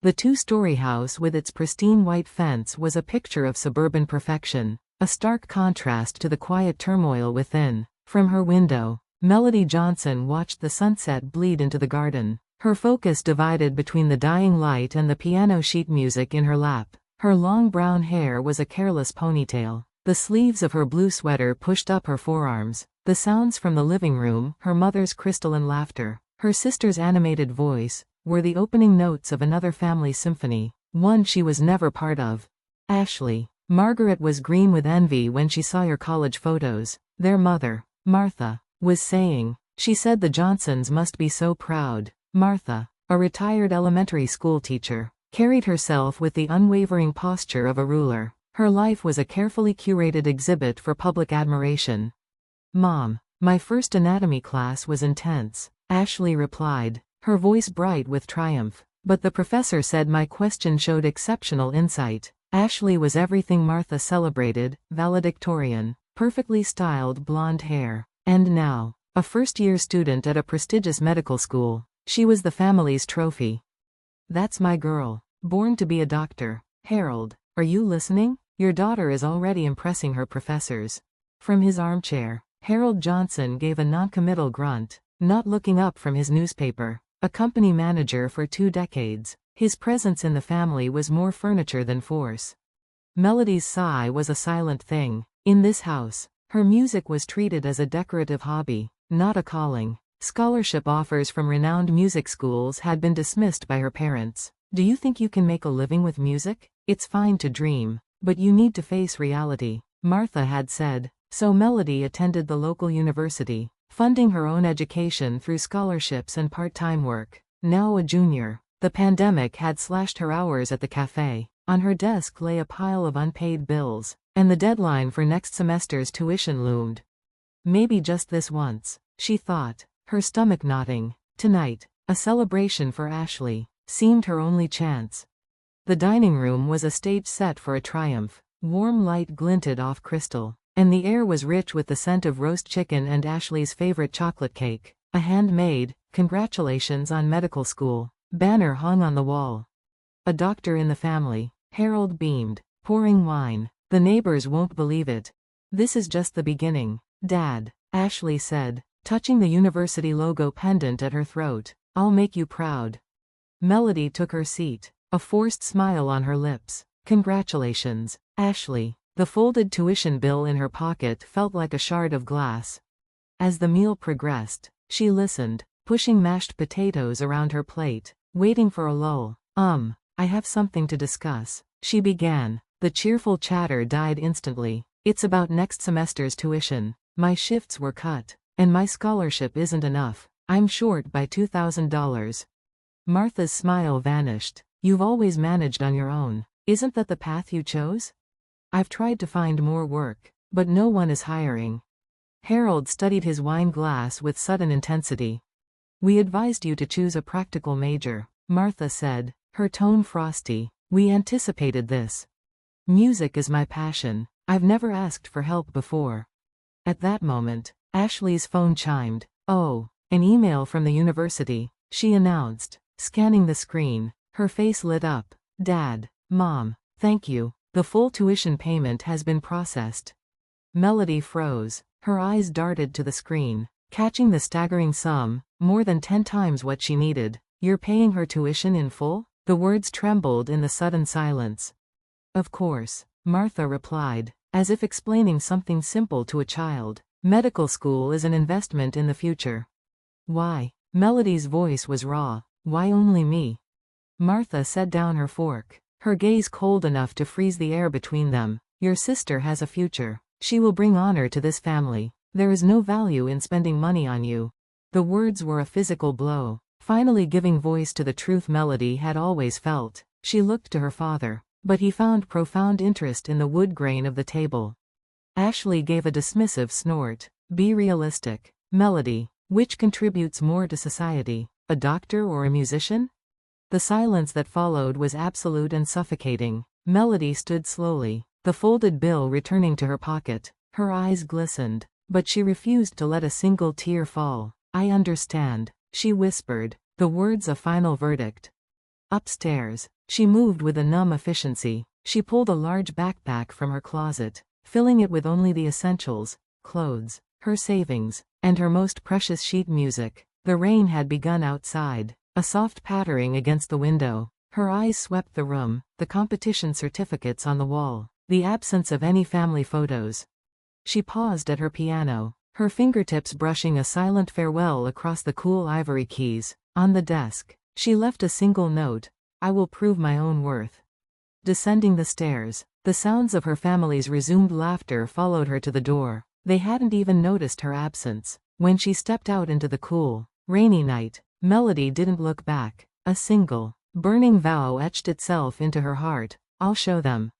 The two-story house with its pristine white fence was a picture of suburban perfection, a stark contrast to the quiet turmoil within. From her window, Melody Johnson watched the sunset bleed into the garden, her focus divided between the dying light and the piano sheet music in her lap. Her long brown hair was a careless ponytail, the sleeves of her blue sweater pushed up her forearms. The sounds from the living room, her mother's crystalline laughter, her sister's animated voice, were the opening notes of another family symphony, one she was never part of. Ashley. Margaret was green with envy when she saw your college photos. Their mother, Martha, was saying. She said the Johnsons must be so proud. Martha, a retired elementary school teacher, carried herself with the unwavering posture of a ruler. Her life was a carefully curated exhibit for public admiration. Mom, my first anatomy class was intense, Ashley replied, her voice bright with triumph. But the professor said my question showed exceptional insight. Ashley was everything Martha celebrated, valedictorian, perfectly styled blonde hair. And now, a first-year student at a prestigious medical school, she was the family's trophy. That's my girl, born to be a doctor. Harold, are you listening? Your daughter is already impressing her professors. From his armchair, Harold Johnson gave a noncommittal grunt, not looking up from his newspaper. A company manager for 2 decades, his presence in the family was more furniture than force. Melody's sigh was a silent thing. In this house, her music was treated as a decorative hobby, not a calling. Scholarship offers from renowned music schools had been dismissed by her parents. Do you think you can make a living with music? It's fine to dream, but you need to face reality, Martha had said. So Melody attended the local university, funding her own education through scholarships and part-time work. Now a junior, the pandemic had slashed her hours at the cafe. On her desk lay a pile of unpaid bills, and the deadline for next semester's tuition loomed. Maybe just this once, she thought, her stomach knotting. Tonight, a celebration for Ashley, seemed her only chance. The dining room was a stage set for a triumph. Warm light glinted off crystal, and the air was rich with the scent of roast chicken and Ashley's favorite chocolate cake, a handmade, "Congratulations on medical school" banner hung on the wall. A doctor in the family, Harold beamed, pouring wine. The neighbors won't believe it. This is just the beginning, Dad, Ashley said, touching the university logo pendant at her throat. I'll make you proud. Melody took her seat, a forced smile on her lips. Congratulations, Ashley. The folded tuition bill in her pocket felt like a shard of glass. As the meal progressed, she listened, pushing mashed potatoes around her plate, waiting for a lull. I have something to discuss, she began. The cheerful chatter died instantly. It's about next semester's tuition. My shifts were cut, and my scholarship isn't enough. I'm short by $2,000. Martha's smile vanished. You've always managed on your own. Isn't that the path you chose? I've tried to find more work, but no one is hiring. Harold studied his wine glass with sudden intensity. We advised you to choose a practical major, Martha said, her tone frosty. We anticipated this. Music is my passion. I've never asked for help before. At that moment, Ashley's phone chimed. Oh, an email from the university, she announced, scanning the screen. Her face lit up. Dad, Mom, thank you. The full tuition payment has been processed. Melody froze. Her eyes darted to the screen, catching the staggering sum, more than 10 times what she needed. You're paying her tuition in full? The words trembled in the sudden silence. Of course, Martha replied, as if explaining something simple to a child. Medical school is an investment in the future. Why? Melody's voice was raw. Why only me? Martha set down her fork, her gaze cold enough to freeze the air between them. Your sister has a future. She will bring honor to this family. There is no value in spending money on you. The words were a physical blow, finally giving voice to the truth Melody had always felt. She looked to her father, but he found profound interest in the wood grain of the table. Ashley gave a dismissive snort. Be realistic, Melody. Which contributes more to society, a doctor or a musician? The silence that followed was absolute and suffocating. Melody stood slowly, the folded bill returning to her pocket. Her eyes glistened, but she refused to let a single tear fall. I understand, she whispered, the words a final verdict. Upstairs, she moved with a numb efficiency. She pulled a large backpack from her closet, filling it with only the essentials: clothes, her savings, and her most precious sheet music. The rain had begun outside, a soft pattering against the window. Her eyes swept the room, the competition certificates on the wall, the absence of any family photos. She paused at her piano, her fingertips brushing a silent farewell across the cool ivory keys. On the desk, she left a single note: I will prove my own worth. Descending the stairs, the sounds of her family's resumed laughter followed her to the door. They hadn't even noticed her absence. When she stepped out into the cool, rainy night, Melody didn't look back. A single, burning vow etched itself into her heart: I'll show them.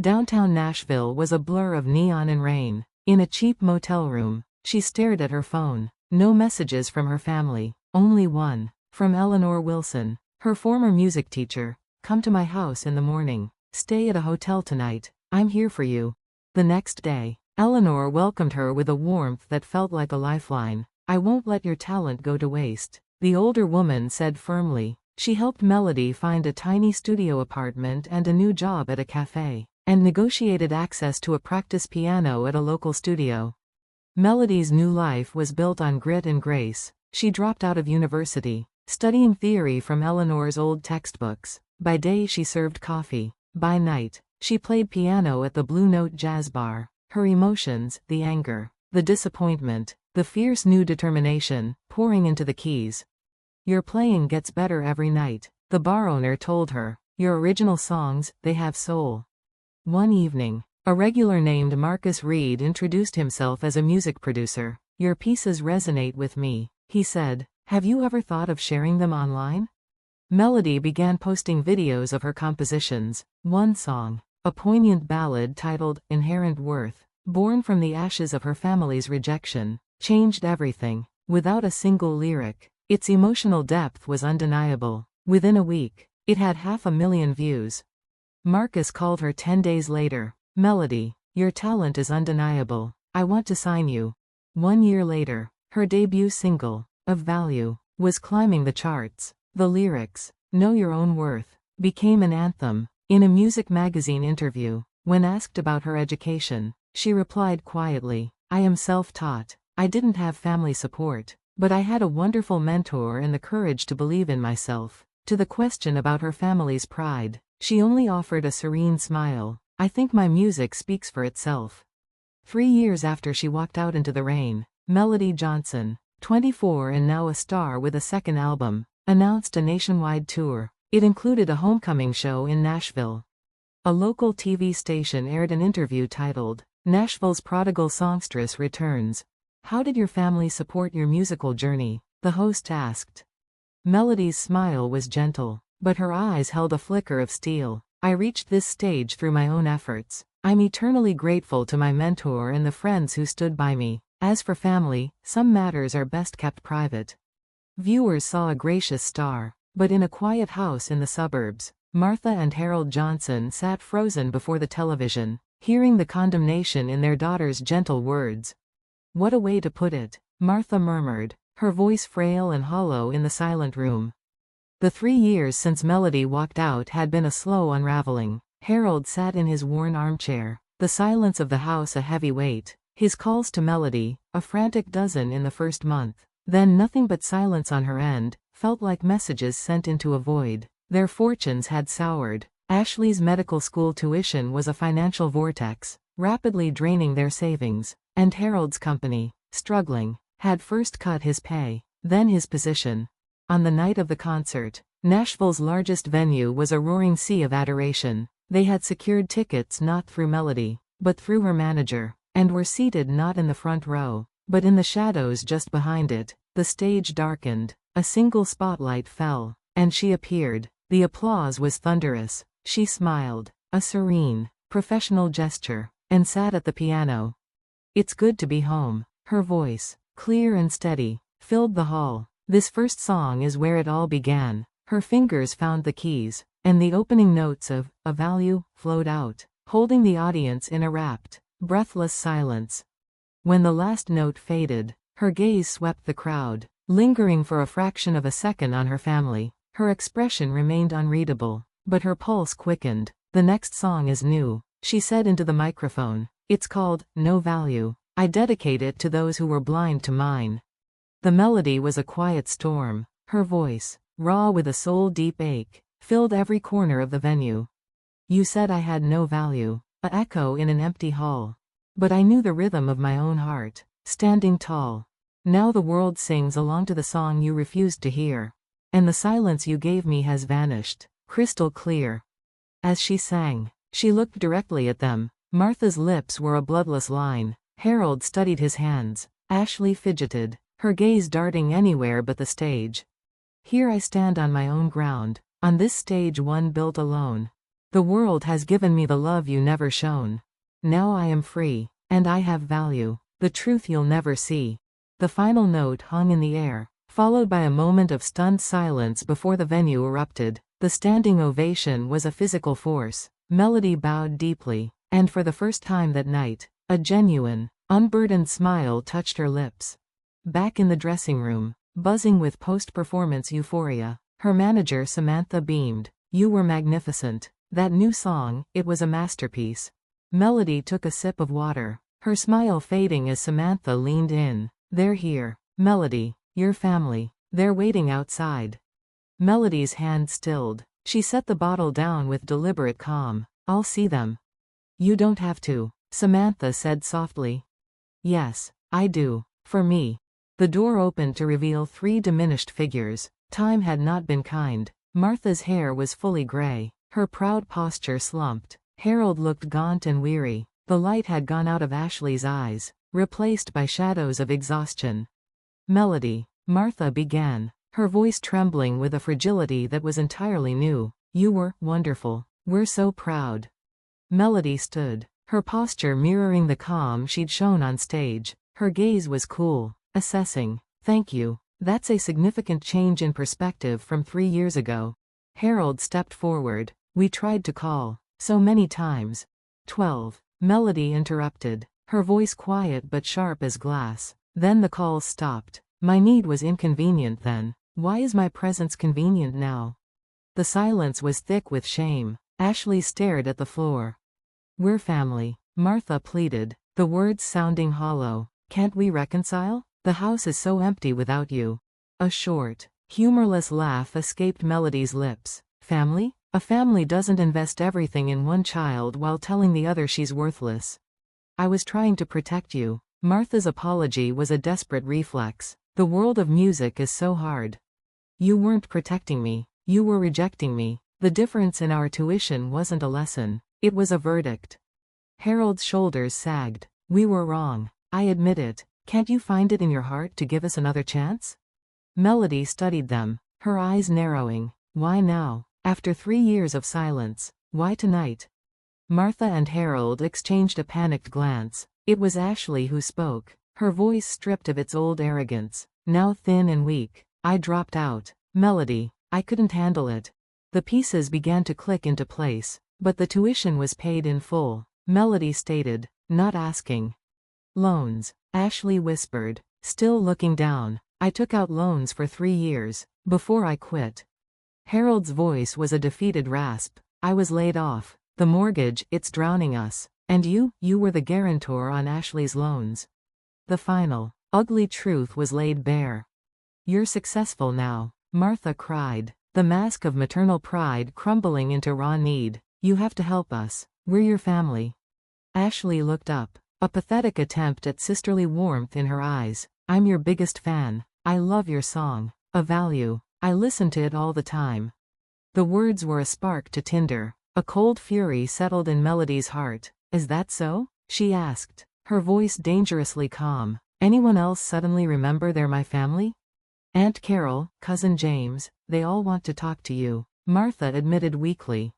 Downtown Nashville was a blur of neon and rain. In a cheap motel room, she stared at her phone. No messages from her family, only one, from Eleanor Wilson, her former music teacher. Come to my house in the morning. Stay at a hotel tonight. I'm here for you. The next day, Eleanor welcomed her with a warmth that felt like a lifeline. I won't let your talent go to waste, the older woman said firmly. She helped Melody find a tiny studio apartment and a new job at a cafe, and negotiated access to a practice piano at a local studio. Melody's new life was built on grit and grace. She dropped out of university, studying theory from Eleanor's old textbooks. By day she served coffee. By night, she played piano at the Blue Note Jazz Bar. Her emotions, the anger, the disappointment, the fierce new determination, pouring into the keys. Your playing gets better every night, the bar owner told her. Your original songs, they have soul. One evening, a regular named Marcus Reed introduced himself as a music producer. Your pieces resonate with me, he said. Have you ever thought of sharing them online? Melody began posting videos of her compositions. One song, a poignant ballad titled Inherent Worth, born from the ashes of her family's rejection, changed everything. Without a single lyric, its emotional depth was undeniable. Within a week, it had 500,000 views. Marcus called her 10 days later. Melody, your talent is undeniable. I want to sign you. 1 year later, her debut single, Of Value, was climbing the charts. The lyrics, Know Your Own Worth, became an anthem. In a music magazine interview, when asked about her education, she replied quietly, I am self-taught. I didn't have family support, but I had a wonderful mentor and the courage to believe in myself. To the question about her family's pride, she only offered a serene smile. I think my music speaks for itself. 3 years after she walked out into the rain, Melody Johnson, 24 and now a star with a second album, announced a nationwide tour. It included a homecoming show in Nashville. A local TV station aired an interview titled, Nashville's Prodigal Songstress Returns. How did your family support your musical journey? The host asked. Melody's smile was gentle, but her eyes held a flicker of steel. I reached this stage through my own efforts. I'm eternally grateful to my mentor and the friends who stood by me. As for family, some matters are best kept private. Viewers saw a gracious star, but in a quiet house in the suburbs, Martha and Harold Johnson sat frozen before the television, hearing the condemnation in their daughter's gentle words. What a way to put it, Martha murmured, her voice frail and hollow in the silent room. The 3 years since Melody walked out had been a slow unraveling. Harold sat in his worn armchair, the silence of the house a heavy weight. His calls to Melody, a frantic dozen in the first month, then nothing but silence on her end, felt like messages sent into a void. Their fortunes had soured. Ashley's medical school tuition was a financial vortex, rapidly draining their savings, and Harold's company, struggling, had first cut his pay, then his position. On the night of the concert, Nashville's largest venue was a roaring sea of adoration. They had secured tickets not through Melody, but through her manager, and were seated not in the front row, but in the shadows just behind it. The stage darkened, a single spotlight fell, and she appeared. The applause was thunderous. She smiled, a serene, professional gesture, and sat at the piano. It's good to be home. Her voice, clear and steady, filled the hall. This first song is where it all began. Her fingers found the keys, and the opening notes of A Value flowed out, holding the audience in a rapt, breathless silence. When the last note faded, her gaze swept the crowd, lingering for a fraction of a second on her family. Her expression remained unreadable, but her pulse quickened. "The next song is new," she said into the microphone. "It's called No Value. I dedicate it to those who were blind to mine." The melody was a quiet storm. Her voice, raw with a soul-deep ache, filled every corner of the venue. "You said I had no value," a echo in an empty hall. "But I knew the rhythm of my own heart, standing tall. Now the world sings along to the song you refused to hear. And the silence you gave me has vanished, crystal clear." As she sang, she looked directly at them. Martha's lips were a bloodless line. Harold studied his hands. Ashley fidgeted, her gaze darting anywhere but the stage. "Here I stand on my own ground, on this stage one built alone. The world has given me the love you never shown. Now I am free, and I have value, the truth you'll never see." The final note hung in the air, followed by a moment of stunned silence before the venue erupted. The standing ovation was a physical force. Melody bowed deeply, and for the first time that night, a genuine, unburdened smile touched her lips. Back in the dressing room, buzzing with post-performance euphoria, her manager Samantha beamed. "You were magnificent. That new song, it was a masterpiece." Melody took a sip of water, her smile fading as Samantha leaned in. "They're here, Melody, your family. They're waiting outside." Melody's hand stilled. She set the bottle down with deliberate calm. "I'll see them." "You don't have to," Samantha said softly. "Yes, I do. For me." The door opened to reveal 3 diminished figures. Time had not been kind. Martha's hair was fully gray, her proud posture slumped. Harold looked gaunt and weary. The light had gone out of Ashley's eyes, replaced by shadows of exhaustion. "Melody," Martha began, her voice trembling with a fragility that was entirely new. "You were wonderful. We're so proud." Melody stood, her posture mirroring the calm she'd shown on stage. Her gaze was cool, assessing. "Thank you. That's a significant change in perspective from 3 years ago." Harold stepped forward. "We tried to call so many times." 12. Melody interrupted, her voice quiet but sharp as glass. "Then the calls stopped. My need was inconvenient then. Why is my presence convenient now?" The silence was thick with shame. Ashley stared at the floor. "We're family," Martha pleaded, the words sounding hollow. "Can't we reconcile? The house is so empty without you." A short, humorless laugh escaped Melody's lips. "Family? A family doesn't invest everything in one child while telling the other she's worthless." "I was trying to protect you." Martha's apology was a desperate reflex. "The world of music is so hard." "You weren't protecting me. You were rejecting me. The difference in our tuition wasn't a lesson. It was a verdict." Harold's shoulders sagged. "We were wrong. I admit it. Can't you find it in your heart to give us another chance?" Melody studied them, her eyes narrowing. "Why now? After 3 years of silence, why tonight?" Martha and Harold exchanged a panicked glance. It was Ashley who spoke, her voice stripped of its old arrogance, now thin and weak. "I dropped out, Melody. I couldn't handle it." The pieces began to click into place, but the tuition was paid in full, Melody stated, not asking. "Loans," Ashley whispered, still looking down. "I took out loans for 3 years, before I quit." Harold's voice was a defeated rasp. "I was laid off. The mortgage, it's drowning us. And you were the guarantor on Ashley's loans." The final, ugly truth was laid bare. "You're successful now," Martha cried, the mask of maternal pride crumbling into raw need. "You have to help us. We're your family." Ashley looked up, a pathetic attempt at sisterly warmth in her eyes. "I'm your biggest fan. I love your song, A Value. I listen to it all the time." The words were a spark to tinder. A cold fury settled in Melody's heart. "Is that so?" she asked, her voice dangerously calm. "Anyone else suddenly remember they're my family?" "Aunt Carol, Cousin James, they all want to talk to you," Martha admitted weakly.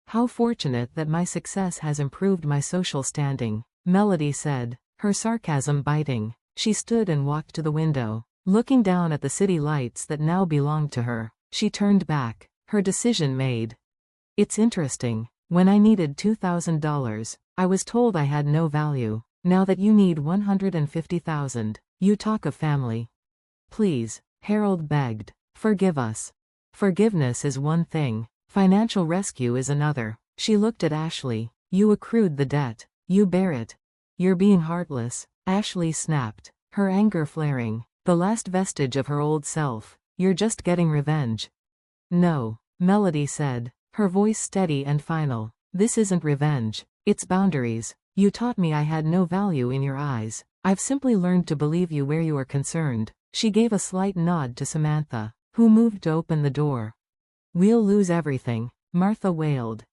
"How fortunate that my success has improved my social standing," Melody said, her sarcasm biting. She stood and walked to the window. Looking down at the city lights that now belonged to her, she turned back, her decision made. "It's interesting. When I needed $2,000, I was told I had no value. Now that you need $150,000, you talk of family." "Please," Harold begged. "Forgive us." Forgiveness is one thing. Financial rescue is another. She looked at Ashley. You accrued the debt. You bear it. You're being heartless. Ashley snapped, her anger flaring. The last vestige of her old self. You're just getting revenge. No, Melody said, her voice steady and final. This isn't revenge. It's boundaries. You taught me I had no value in your eyes. I've simply learned to believe you where you are concerned. She gave a slight nod to Samantha, who moved to open the door. We'll lose everything, Martha wailed.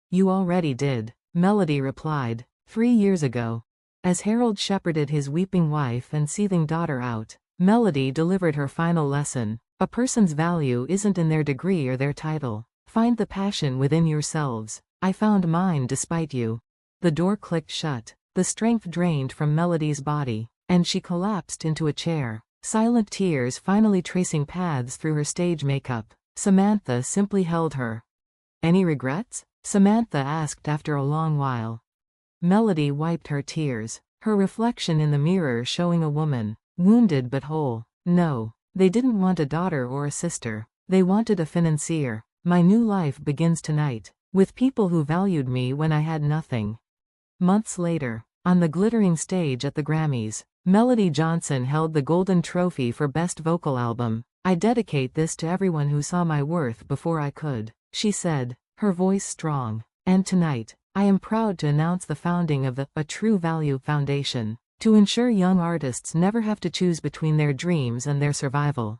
You already did, Melody replied, 3 years ago. As Harold shepherded his weeping wife and seething daughter out, Melody delivered her final lesson. A person's value isn't in their degree or their title. Find the passion within yourselves. I found mine despite you. The door clicked shut. The strength drained from Melody's body, and she collapsed into a chair, silent tears finally tracing paths through her stage makeup. Samantha simply held her. Any regrets? Samantha asked after a long while. Melody wiped her tears, her reflection in the mirror showing a woman, wounded but whole. No, they didn't want a daughter or a sister. They wanted a financier. My new life begins tonight, with people who valued me when I had nothing. Months later, on the glittering stage at the Grammys, Melody Johnson held the Golden Trophy for Best Vocal Album. I dedicate this to everyone who saw my worth before I could, she said, her voice strong. And tonight, I am proud to announce the founding of A True Value Foundation, to ensure young artists never have to choose between their dreams and their survival.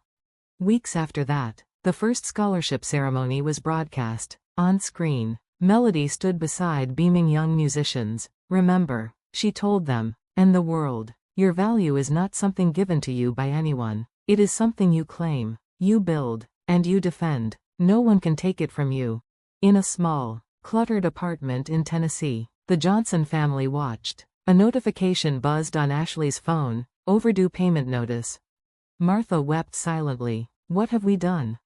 Weeks after that, the first scholarship ceremony was broadcast. On screen, Melody stood beside beaming young musicians. Remember, she told them, and the world, your value is not something given to you by anyone. It is something you claim, you build, and you defend. No one can take it from you. In a small, cluttered apartment in Tennessee, the Johnson family watched. A notification buzzed on Ashley's phone, overdue payment notice. Martha wept silently. What have we done?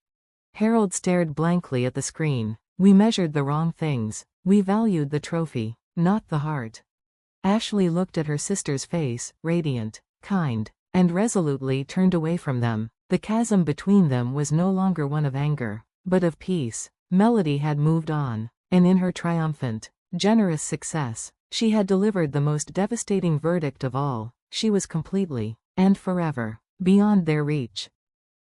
Harold stared blankly at the screen. We measured the wrong things. We valued the trophy, not the heart. Ashley looked at her sister's face, radiant, kind, and resolutely turned away from them. The chasm between them was no longer one of anger, but of peace. Melody had moved on, and in her triumphant, generous success, she had delivered the most devastating verdict of all. She was completely, and forever, beyond their reach.